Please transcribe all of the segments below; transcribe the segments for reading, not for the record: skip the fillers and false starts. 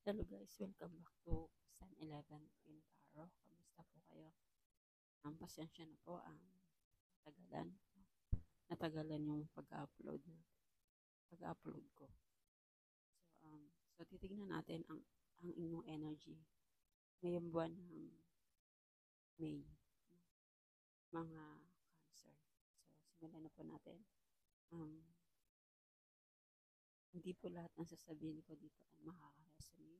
Hello guys, welcome back to Sun 11 Queen Taro. Kamusta po kayo? Pasensya na po ang natagalan. Natagalan yung pag-upload ko. So titignan natin ang inyong energy ngayong buwan ng May, mga Cancer. So simulan na po natin. Hindi po lahat ng sasabihin ko dito ay makaka-resonate.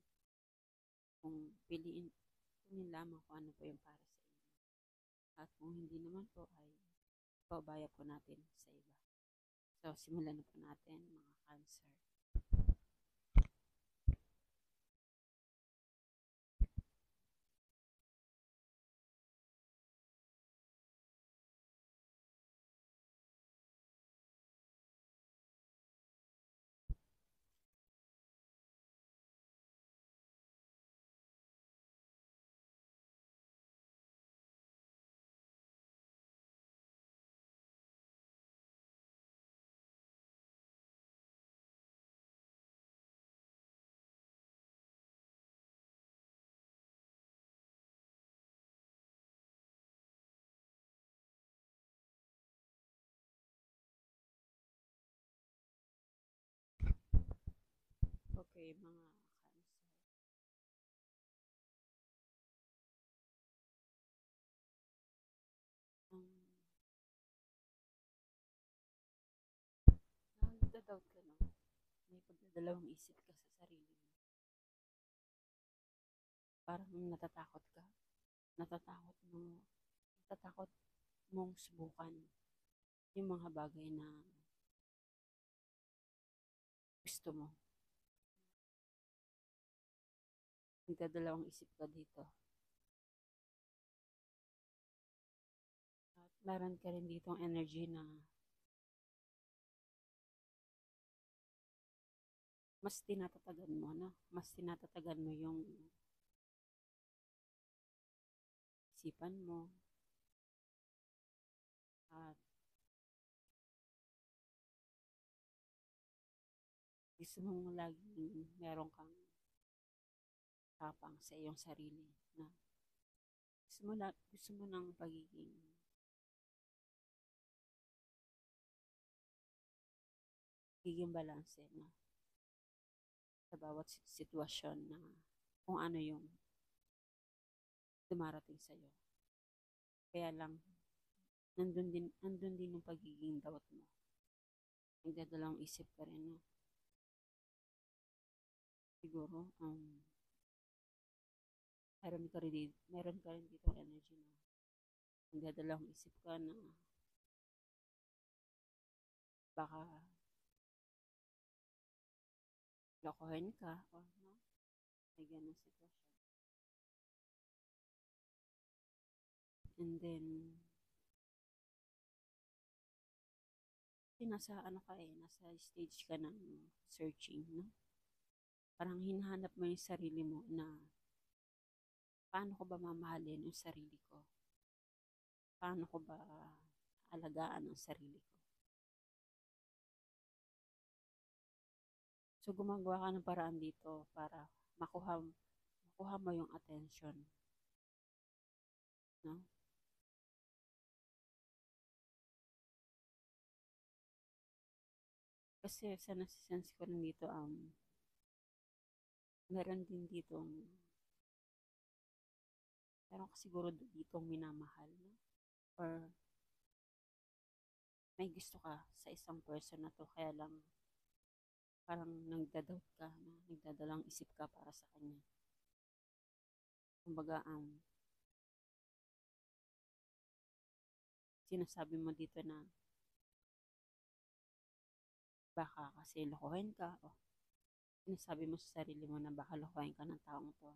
Kung kunin lamang kung ano po yung para sa inyo. At kung hindi naman po ay pabaya po natin sa iba. So, simulan na po natin mga Cancer. Okay, mga Cancer. Nagda-doubt ka no? May pagdadalawang isip ka sa sarili mo. Parang natatakot ka. Natatakot mong subukan yung mga bagay na gusto mo. Nagdadalawang isip ka dito. At meron ka rin ditong energy na mas tinatatagan mo, no? Mas tinatatagan mo yung isipan mo. At gusto mong laging meron kang tapang sa iyong sarili na gusto mo ng pagiging balanse na sa bawat sitwasyon na kung ano yung dumarating sa'yo. Kaya lang, nandun din yung pagiging doubt mo. Nagdadalawang isip ka rin, no? Siguro, meron ka rin dito energy na nagdadalawang isip ka na baka lokohin ka o no? May ganang sitwasyon. And then, nasa stage ka ng searching, no? Parang hinahanap mo yung sarili mo na paano ko ba mamahalin yung sarili ko? Paano ko ba alagaan ang sarili ko? So, gumagawa ka ng paraan dito para makuha mo yung attention. No? Kasi sa nasisense ko rin dito, meron ka siguro ditong minamahal, no? Or may gusto ka sa isang person na to, kaya lang parang nagda-doubt ka na nagdadalang isip ka para sa kanya. Kumbaga, sinasabi mo dito na baka kasi lokohin ka o sinasabi mo sa sarili mo na baka lokohin ka ng taong to.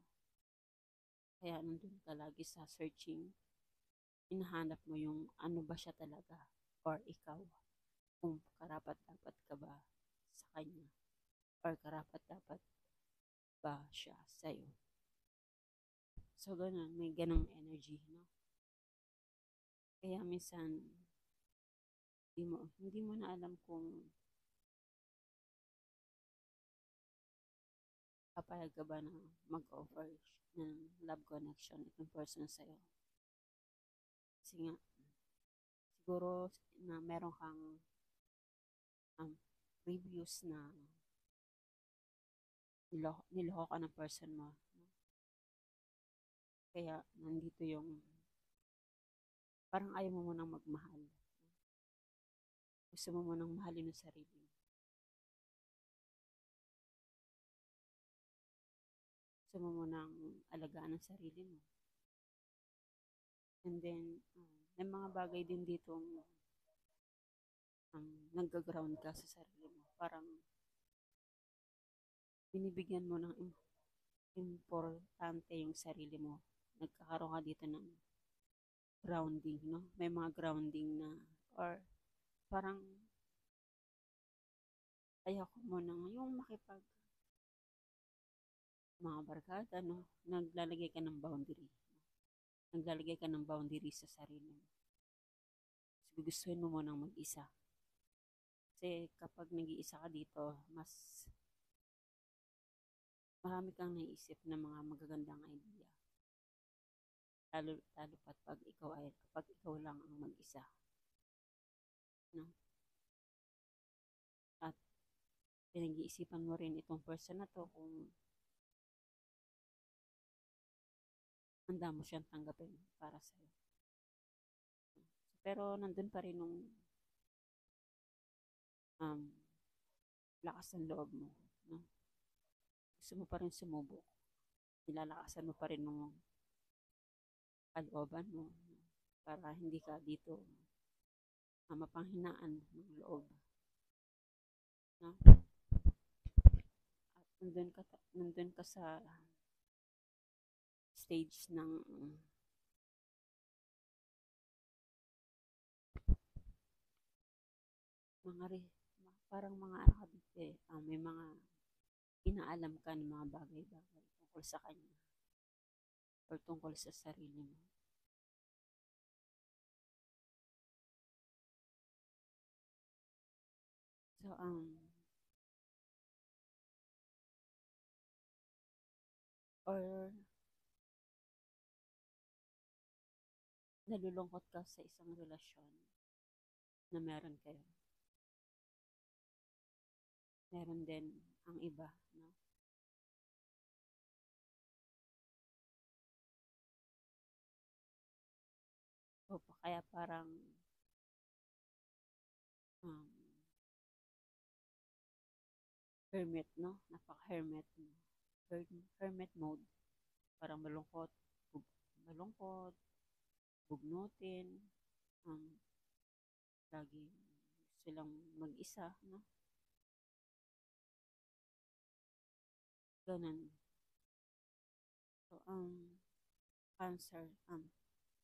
Kaya nandun ka lagi sa searching, hinahanap mo yung ano ba siya talaga or ikaw, kung karapat-dapat ka ba sa kanya or karapat-dapat ba siya sa'yo. So, ganun, may ganang energy, no? Kaya minsan, hindi mo na alam kung papayag ka ba na mag-offer ng love connection itong person sa'yo? Kasi nga, siguro na meron kang reviews na niloko ka ng person mo. No? Kaya nandito yung parang ayaw mo munang magmahal. Gusto mo munang mahalin yung sarili mo. Gusto mo munang alagaan ang sarili mo. And then, may mga bagay din dito nag-ground ka sa sarili mo. Parang binibigyan mo ng importante yung sarili mo. Nagkakaroon ka dito ng grounding, no? May mga grounding na, or parang ayoko mo nang yung makipag mga barkada, no? Naglalagay ka ng boundary. Naglalagay ka ng boundary sa sarili mo. Gugustuhin mo munang mag-isa. Kasi kapag nag-iisa ka dito, mas marami kang naisip na mga magagandang idea. Lalo pat kapag ikaw lang ang mag-isa. No? At pinag-iisipan mo rin itong person na to kung handa mo siyang tanggapin para sa'yo. Pero nandun pa rin nung lakas ng loob mo. No? Gusto mo pa rin sumubok. Nilalakasan mo pa rin ng kalooban mo, no? Para hindi ka dito mapanghinaan ng loob. No? At nandun ka sa stage ng parang mga ano ka dito may mga inaalam ka ng mga bagay-bagay tungkol sa kanya or tungkol sa sarili mo. So, or nalulungkot ka sa isang relasyon na meron kayo. Meron din ang iba, no? O kaya parang hermit, no? Napaka-hermit. Hermit mode. Parang malungkot, bugnutin, lagi silang mag-isa, no? Ganun. So, Cancer,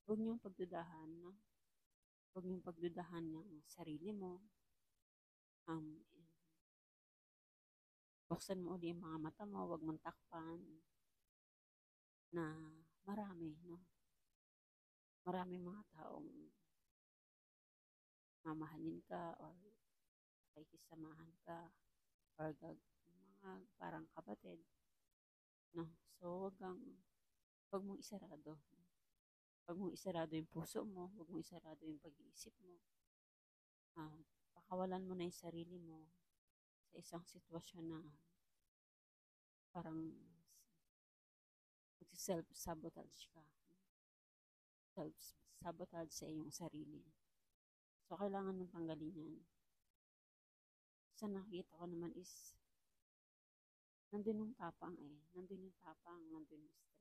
huwag niyong pagdudahan, no? Huwag niyong pagdudahan ng sarili mo. Buksan mo ulit yung mga mata mo, huwag mong takpan na marami, no? Maraming mga taong mamahalin ka or pakikisamahan ka or mga parang kapatid, no? So, huwag mong isarado. Huwag mong isarado yung puso mo, huwag mong isarado yung pag-iisip mo. Pakawalan mo na yung sarili mo sa isang sitwasyon na parang self-sabotage ka. Self-sabotage sa iyong sarili. So, kailangan mong tanggalin yan. Sa nakikita ko naman is nandun yung tapang nandun yung tapang, nandun yung strength.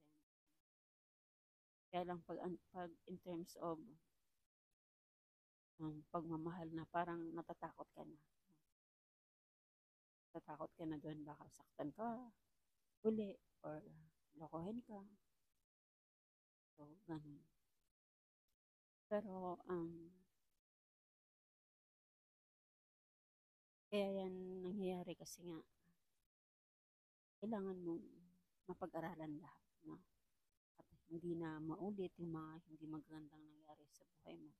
Kaya lang pag in terms of pagmamahal na parang natatakot ka na. Natatakot ka na doon, baka saktan ka uli or lokohin ka. So, ganun. Pero, kaya yan nangyayari kasi nga kailangan mong mapag-aralan lahat, no? At hindi na maulit yung mga hindi magandang nangyari sa buhay mo.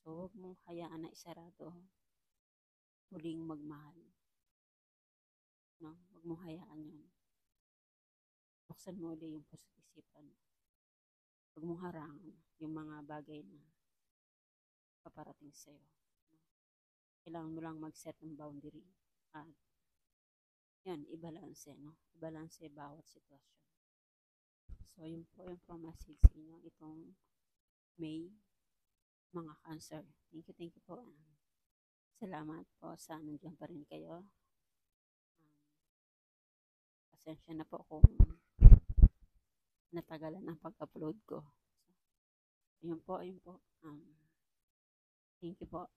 So, huwag mong hayaan na isarado, huling magmahal. No? Huwag mong hayaan yun. buksan mo uli yung puso't isipan mo. Huwag mong harangan yung mga bagay na paparating sa'yo. Kailangan mo lang mag-set ng boundary at yan, ibalanse, no? Ibalanse bawat sitwasyon. So, yun po yung message sa inyo itong May, mga Cancer. Thank you po. Salamat po sa nandiyan pa rin kayo. Pasensya na po kung natagalan ang pag-upload ko. So, ayun po. Thank you po.